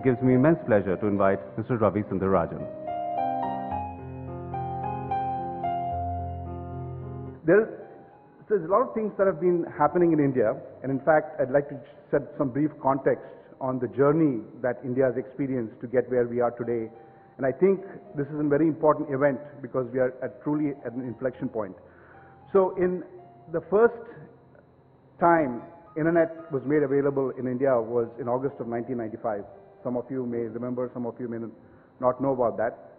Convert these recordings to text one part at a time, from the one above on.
it gives me immense pleasure to invite Mr. Ravi Sundararajan. There's a lot of things that have been happening in India, and in fact, I'd like to set some brief context on the journey that India has experienced to get where we are today. And I think this is a very important event because we are truly at an inflection point. So in the first time Internet was made available in India was in August of 1995. Some of you may remember, some of you may not know about that.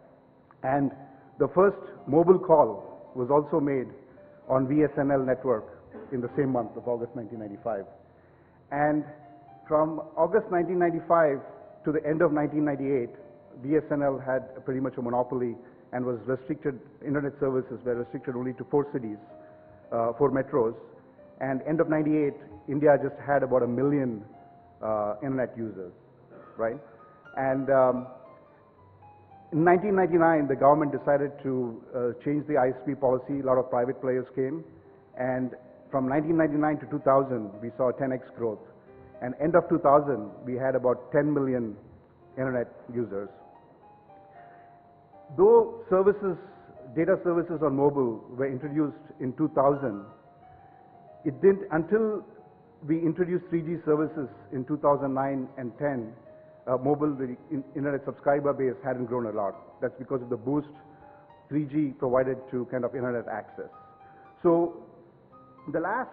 And the first mobile call was also made on VSNL network in the same month of August 1995. And from August 1995 to the end of 1998, VSNL had pretty much a monopoly and was restricted, internet services were restricted only to 4 cities, 4 metros. And end of 98, India just had about 1 million internet users, right? And in 1999, the government decided to change the ISP policy. A lot of private players came. And from 1999 to 2000, we saw a 10x growth. And end of 2000, we had about 10 million internet users. Though services, data services on mobile were introduced in 2000, it didn't, until we introduced 3G services in 2009 and 10, mobile, the internet subscriber base hadn't grown a lot. That's because of the boost 3G provided to kind of internet access. So the last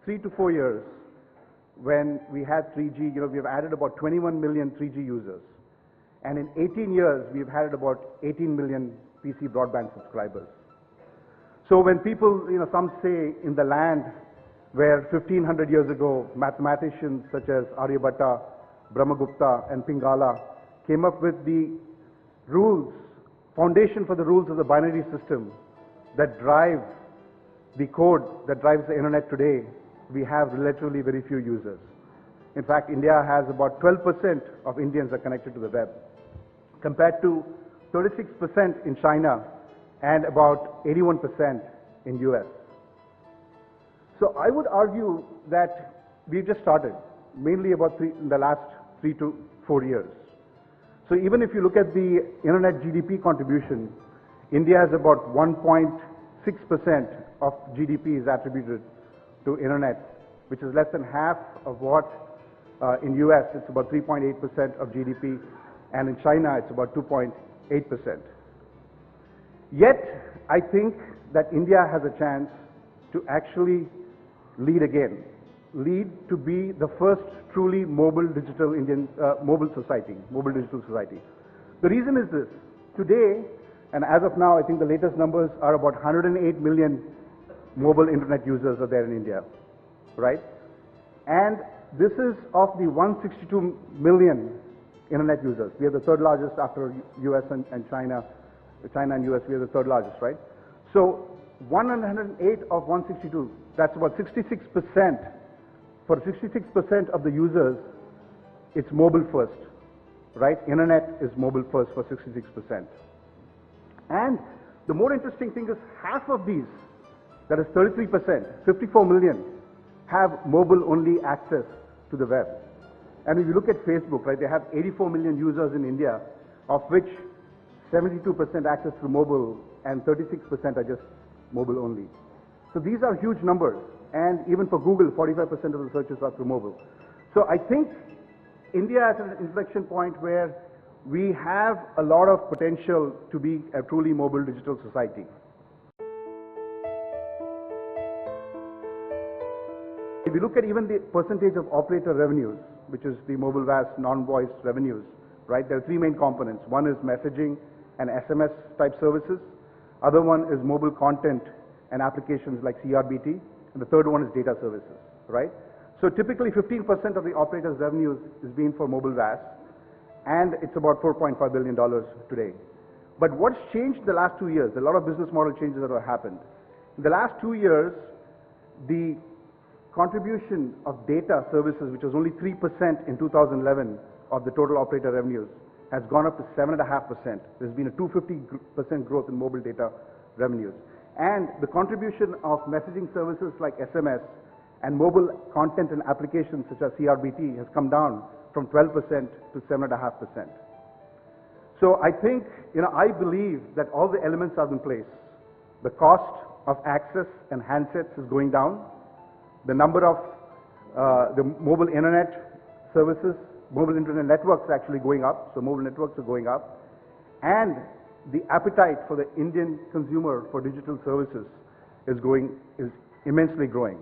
3 to 4 years, when we had 3G, we have added about 21 million 3G users. And in 18 years, we've had about 18 million PC broadband subscribers. So when people, some say in the land where 1500 years ago, mathematicians such as Aryabhatta, Brahmagupta and Pingala came up with the rules, foundation for the rules of the binary system that drive the code that drives the internet today, we have relatively very few users. In fact, India has about 12% of Indians are connected to the web, compared to 36% in China and about 81% in US. So I would argue that we've just started, mainly about in the last 3 to 4 years. So even if you look at the internet GDP contribution, India has about 1.6% of GDP is attributed to internet, which is less than half of what in US it's about 3.8% of GDP, and in China it's about 2.8%. Yet I think that India has a chance to actually lead again, lead to be the first truly mobile digital Indian mobile digital society. The reason is this: today, and as of now, I think the latest numbers are about 108 million mobile internet users are there in India, right? And this is of the 162 million internet users. We are the third largest after US and China. China and US, we are the third largest, right? So 108 of 162, that's about 66%. For 66% of the users, it's mobile first, right? Internet is mobile first for 66%. And the more interesting thing is half of these, that is 33%, 54 million, have mobile-only access to the web. And if you look at Facebook, right, they have 84 million users in India, of which 72% access through mobile and 36% are just mobile only. So these are huge numbers. And even for Google, 45% of the searches are through mobile. So I think India is at an inflection point where we have a lot of potential to be a truly mobile digital society. If you look at even the percentage of operator revenues, which is the mobile VAS non-voice revenues, right, there are 3 main components. One is messaging and SMS type services. Other one is mobile content and applications like CRBT. And the third one is data services, right? So typically 15% of the operator's revenues is being for mobile VAS, and it's about $4.5 billion today. But what's changed in the last 2 years? A lot of business model changes that have happened. In the last 2 years, the contribution of data services, which was only 3% in 2011 of the total operator revenues, has gone up to 7.5%. There's been a 250% growth in mobile data revenues. And the contribution of messaging services like SMS and mobile content and applications such as CRBT has come down from 12% to 7.5%. So I think, I believe that all the elements are in place. The cost of access and handsets is going down. The number of the mobile internet services, mobile internet networks are actually going up. So mobile networks are going up. And the appetite for the Indian consumer for digital services is immensely growing.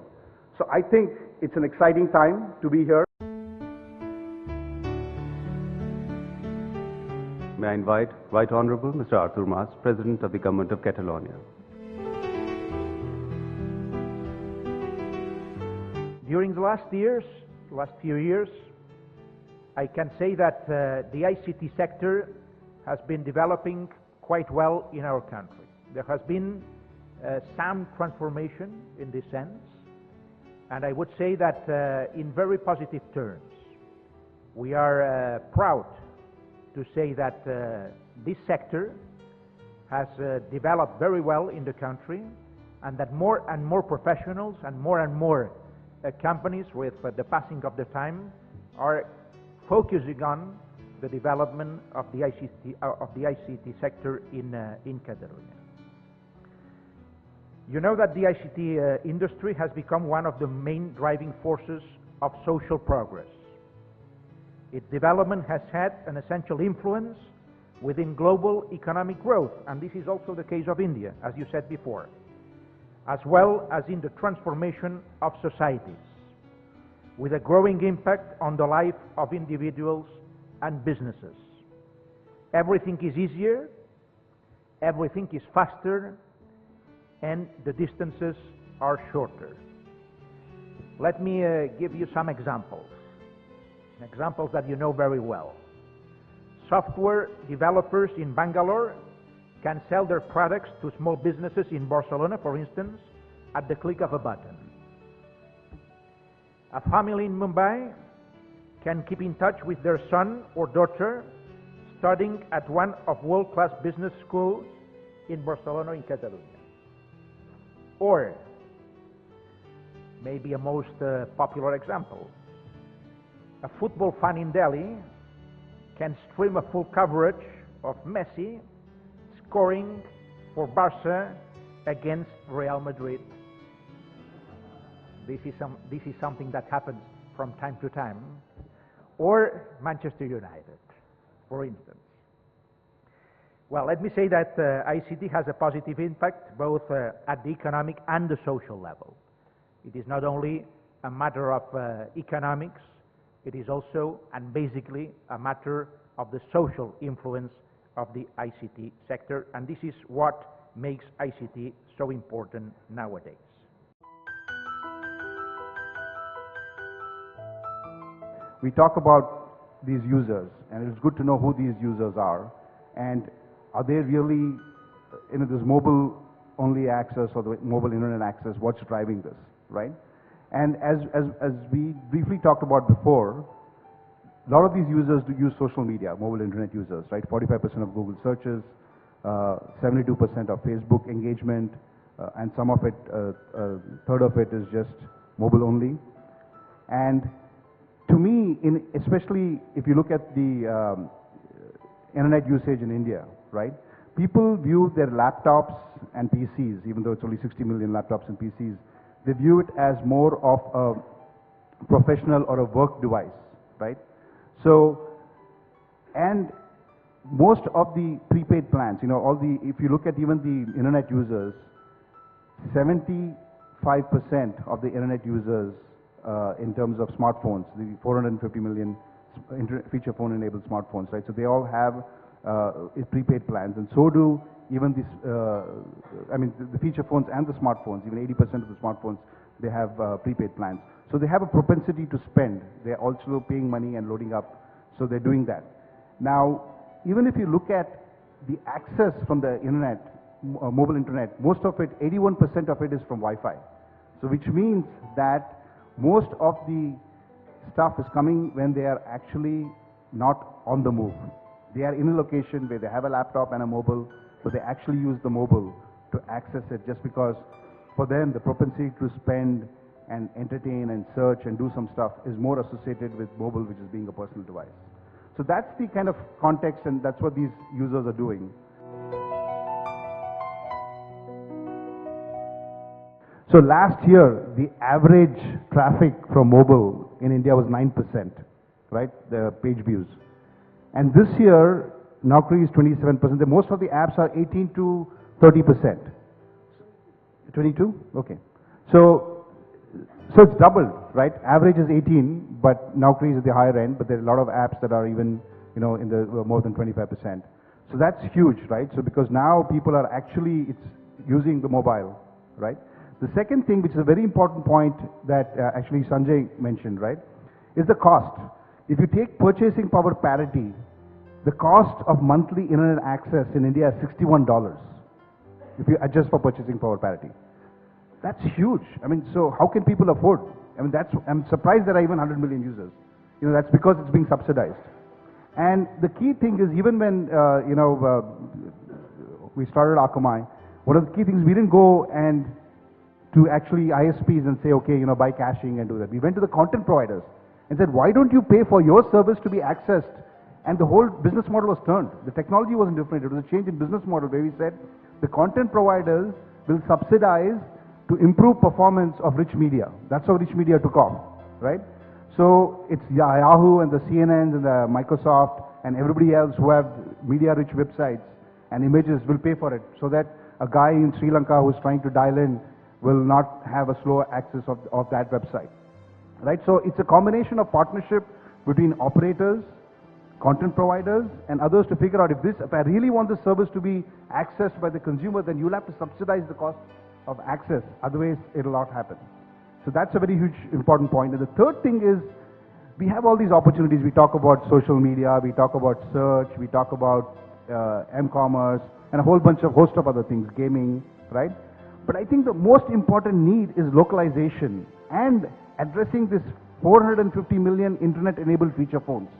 So I think it's an exciting time to be here. May I invite Right Honorable Mr. Artur Mas, President of the Government of Catalonia. During the last few years, I can say that the ICT sector has been developing quite well in our country. There has been some transformation in this sense, and I would say that in very positive terms. We are proud to say that this sector has developed very well in the country, and that more and more professionals and more companies with the passing of the time are focusing on the development of the ICT sector in Catalonia. You know that the ICT industry has become one of the main driving forces of social progress. Its development has had an essential influence within global economic growth, and this is also the case of India, as you said before, as well as in the transformation of societies, with a growing impact on the life of individuals and businesses. Everything is easier, everything is faster, and the distances are shorter. Let me give you some examples that you know very well. Software developers in Bangalore can sell their products to small businesses in Barcelona, for instance, at the click of a button. A family in Mumbai can keep in touch with their son or daughter studying at one of world-class business schools in Barcelona, in Catalonia. Or, maybe a most popular example, a football fan in Delhi can stream a full coverage of Messi scoring for Barca against Real Madrid. This is something that happens from time to time. Or Manchester United, for instance. Well, let me say that ICT has a positive impact both at the economic and the social level. It is not only a matter of economics, it is also and basically a matter of the social influence of the ICT sector, and this is what makes ICT so important nowadays. We talk about these users, and it's good to know who these users are, and are they really, this mobile-only access or the mobile internet access, what's driving this, right? And as we briefly talked about before, a lot of these users do use social media, mobile internet users, right? 45% of Google searches, 72% of Facebook engagement, and some of it, a third of it is just mobile only. And to me, especially if you look at the internet usage in India, right? People view their laptops and PCs, even though it's only 60 million laptops and PCs, they view it as more of a professional or a work device, right? So, and most of the prepaid plans, if you look at even the internet users, 75% of the internet users in terms of smartphones, the 450 million feature phone enabled smartphones, right? So they all have prepaid plans, and so do even this, the feature phones and the smartphones, even 80% of the smartphones, they have prepaid plans. So they have a propensity to spend. They're also paying money and loading up, so they're doing that. Now, even if you look at the access from the internet, mobile internet, most of it, 81% of it is from Wi-Fi. So which means that most of the stuff is coming when they are actually not on the move. They are in a location where they have a laptop and a mobile, so they actually use the mobile to access it, just because for them the propensity to spend and entertain and search and do some stuff is more associated with mobile, which is being a personal device. So that's the kind of context, and that's what these users are doing. So last year, the average traffic from mobile in India was 9%, right? The page views. And this year, Naukri is 27%. Most of the apps are 18 to 30%. 22? Okay. So it's doubled, right? Average is 18, but Naukri is at the higher end, but there are a lot of apps that are even, in the more than 25%. So that's huge, right? So because now people are actually, it's using the mobile, right? The second thing, which is a very important point that actually Sanjay mentioned, right, is the cost. If you take purchasing power parity, the cost of monthly internet access in India is $61 if you adjust for purchasing power parity. That's huge. I mean, so how can people afford? I mean, I'm surprised there are even 100 million users. That's because it's being subsidized. And the key thing is, even when, we started Akamai, one of the key things, we didn't go and to actually ISPs and say, okay, buy caching and do that. We went to the content providers and said, why don't you pay for your service to be accessed? And the whole business model was turned. The technology wasn't different. It was a change in business model where we said the content providers will subsidize to improve performance of rich media. That's how rich media took off, right? So it's Yahoo and the CNNs and the Microsoft and everybody else who have media-rich websites and images will pay for it, so that a guy in Sri Lanka who's trying to dial in will not have a slow access of that website, right? So it's a combination of partnership between operators, content providers, and others to figure out if I really want this service to be accessed by the consumer, then you'll have to subsidize the cost of access. Otherwise, it'll not happen. So that's a very huge, important point. And the third thing is, we have all these opportunities. We talk about social media, we talk about search, we talk about m-commerce, and a whole host of other things, gaming, right? But I think the most important need is localization and addressing this 450 million internet-enabled feature phones.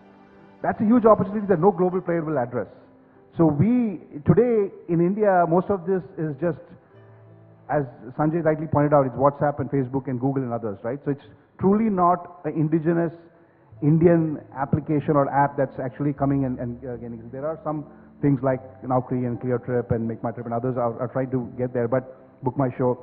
That's a huge opportunity that no global player will address. So today in India, most of this is just, as Sanjay rightly pointed out, it's WhatsApp and Facebook and Google and others, right? So it's truly not an indigenous Indian application or app that's actually coming and getting. There are some things like Naukri and ClearTrip and MakeMyTrip and others are trying to get there, but Book My Show.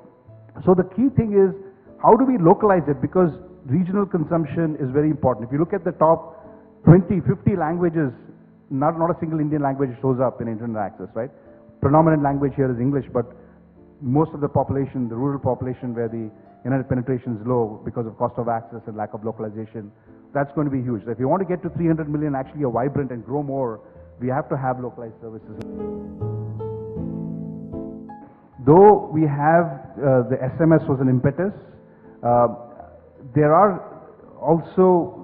So the key thing is, how do we localize it? Because regional consumption is very important. If you look at the top 20, 50 languages, not a single Indian language shows up in internet access, right? Predominant language here is English, but most of the population, the rural population where the internet penetration is low because of cost of access and lack of localization, that's going to be huge. So if you want to get to 300 million actually a vibrant and grow more, we have to have localized services. Though we have the SMS was an impetus, there are also,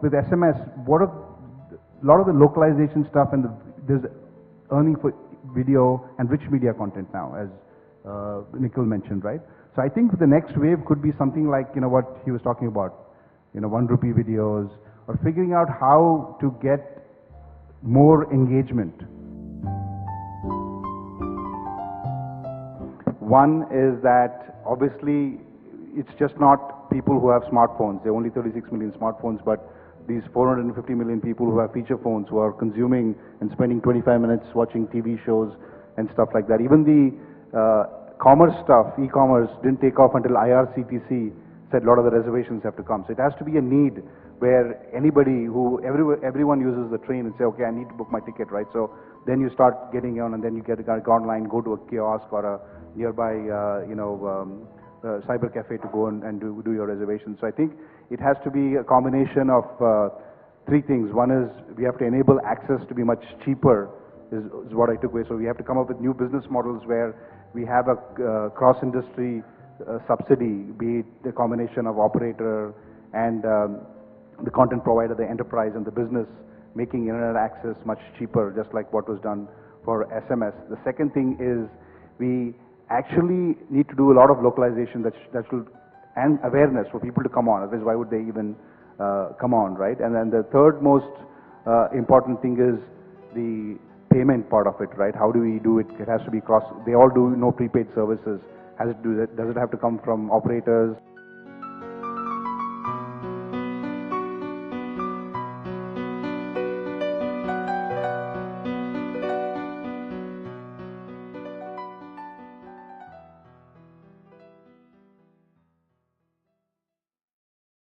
with SMS, a lot of the localization stuff, and there's earning for video and rich media content now, as Nikhil mentioned, right? So I think the next wave could be something like, what he was talking about, 1 rupee videos, or figuring out how to get more engagement. One is that obviously it's just not people who have smartphones. There are only 36 million smartphones, but these 450 million people who have feature phones, who are consuming and spending 25 minutes watching TV shows and stuff like that. Even the commerce stuff, e-commerce, didn't take off until IRCTC said a lot of the reservations have to come. So it has to be a need where everyone uses the train and say, okay, I need to book my ticket, right? So then you start getting on, and then you go online, go to a kiosk or a nearby, cyber cafe to go and do your reservation. So I think it has to be a combination of three things. One is we have to enable access to be much cheaper, is what I took away. So we have to come up with new business models where we have a cross-industry subsidy, be it the combination of operator and the content provider, the enterprise and the business, making internet access much cheaper, just like what was done for SMS. The second thing is we actually need to do a lot of localization and awareness for people to come on. Otherwise, why would they even come on, right? And then the third most important thing is the payment part of it, right? How do we do it? It has to be they all do no prepaid services. Does it have to come from operators?